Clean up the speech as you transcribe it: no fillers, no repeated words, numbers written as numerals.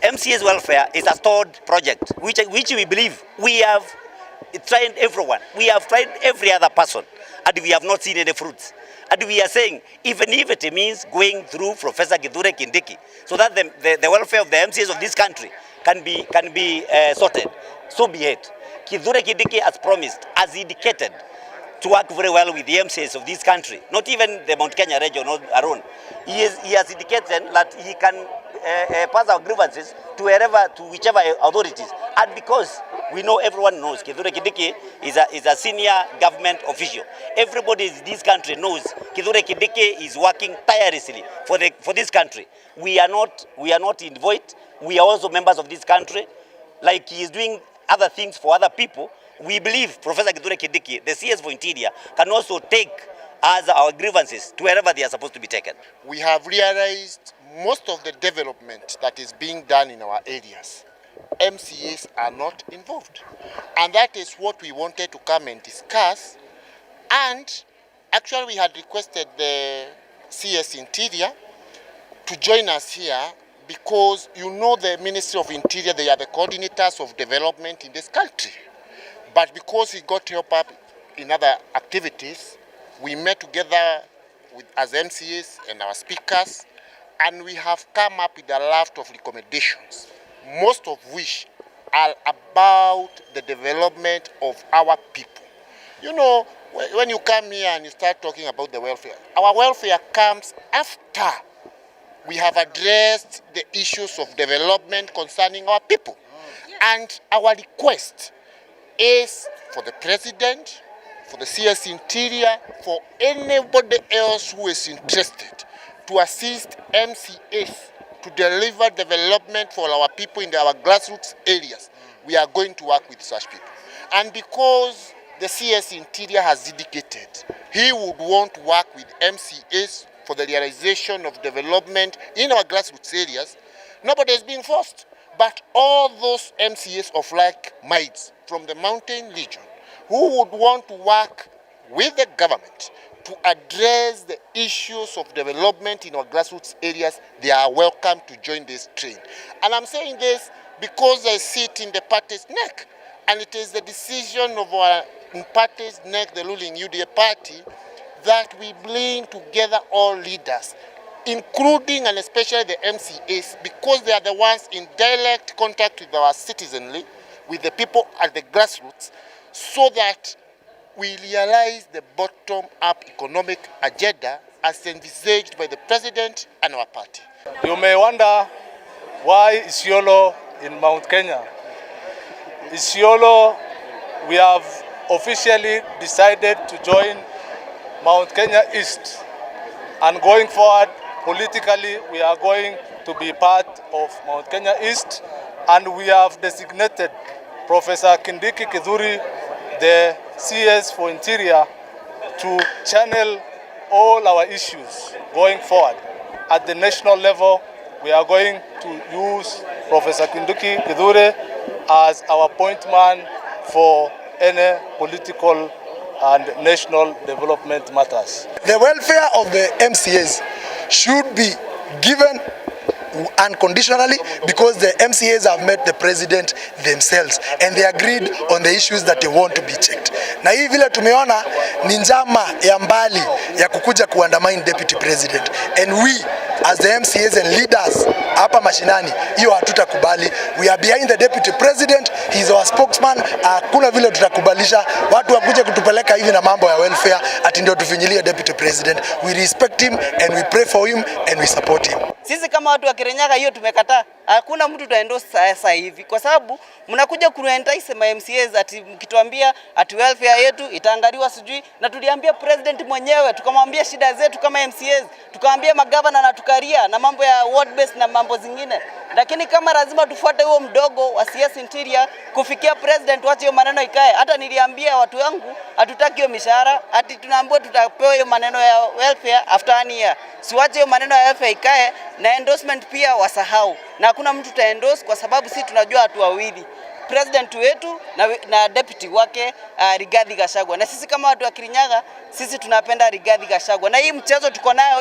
MCAs welfare is a stalled project, which we believe we have tried everyone. We have tried every other person, and we have not seen any fruits. And we are saying, even if it means going through Professor Kindiki, so that the welfare of the MCAs of this country can be sorted, so be it. Kindiki has promised, has indicated, to work very well with the MCAs of this country, not even the Mount Kenya region alone. He has indicated that he can pass our grievances to whichever authorities. And because we know, everyone knows, Kindiki is a senior government official. Everybody in this country knows Kindiki is working tirelessly for this country. We are not in void. We are also members of this country. Like he is doing other things for other people, we believe Professor Kindiki, the CS for Interior, can also take as our grievances to wherever they are supposed to be taken. We have realized most of the development that is being done in our areas, MCAs are not involved. And that is what we wanted to come and discuss. And actually we had requested the CS Interior to join us here, because you know the Ministry of Interior, they are the coordinators of development in this country. But because he got help up in other activities, we met together as MCAs and our speakers, and we have come up with a lot of recommendations, most of which are about the development of our people. You know, when you come here and you start talking about the welfare, our welfare comes after we have addressed the issues of development concerning our people. And our request is for the President, for the CS Interior, for anybody else who is interested to assist MCAs to deliver development for our people in our grassroots areas. We are going to work with such people. And because the CS Interior has indicated he would want to work with MCAs for the realization of development in our grassroots areas, nobody is being forced. But all those MCAs of like minds from the mountain region who would want to work with the government to address the issues of development in our grassroots areas, they are welcome to join this train. And I'm saying this because I sit in the party's neck, and it is the decision of our party's neck, the ruling UDA party, that we bring together all leaders, including and especially the MCAs, because they are the ones in direct contact with our citizenry, with the people at the grassroots, so that we realize the bottom-up economic agenda as envisaged by the President and our party. You may wonder why Isiolo in Mount Kenya. Isiolo, we have officially decided to join Mount Kenya East, and going forward politically we are going to be part of Mount Kenya East, and we have designated Professor Kindiki, the CS for Interior, to channel all our issues going forward. At the national level, we are going to use Professor Kindiki as our point man for any political and national development matters. The welfare of the MCAs should be given unconditionally, because the MCAs have met the president themselves and they agreed on the issues that they want to be checked. Na hii vile tumeona ni njama ya mbali ya kukuja kuandamine deputy president, and we as the MCAs and leaders hapa mashinani, hiyo hatutakubali. We are behind the deputy president, he is our spokesman. Hakuna vile tutakubalisha watu wakuje kutupeleka hivi na mambo ya welfare ati ndio tufinyilie deputy president. We respect him and we pray for him and we support him. Sisi kama watu wa Kirinyaga hiyo tumekataa. Hakuna mtu tutaendorse sasa hivi, kwa sababu mnakuja kuentice ma MCAs ati mkituambia ati welfare yetu itaangaliwa sijui, na tuliambia president mwenyewe, tukamwambia shida zetu kama MCAs, tukamwambia magavana na tukaria na mambo ya ward based na mambo zingine. Lakini kama lazima tufuate huo mdogo wa CS Interior kufikia president, wache hiyo maneno ikae. Hata niliambia watu wangu hatutaki hiyo mishahara, ati tunaambiwa tutapewa hiyo maneno ya welfare after an year. Siwache hiyo maneno ya welfare ikae, na endorsement pia wasahau. Na hakuna mtu ta endorse, kwa sababu sisi tunajua watu wawili. president wetu na deputy wake Rigathi Gachagua. Na sisi kama watu wa Kirinyaga, sisi tunapenda Rigathi Gachagua. Na hii mchezo tuko nayo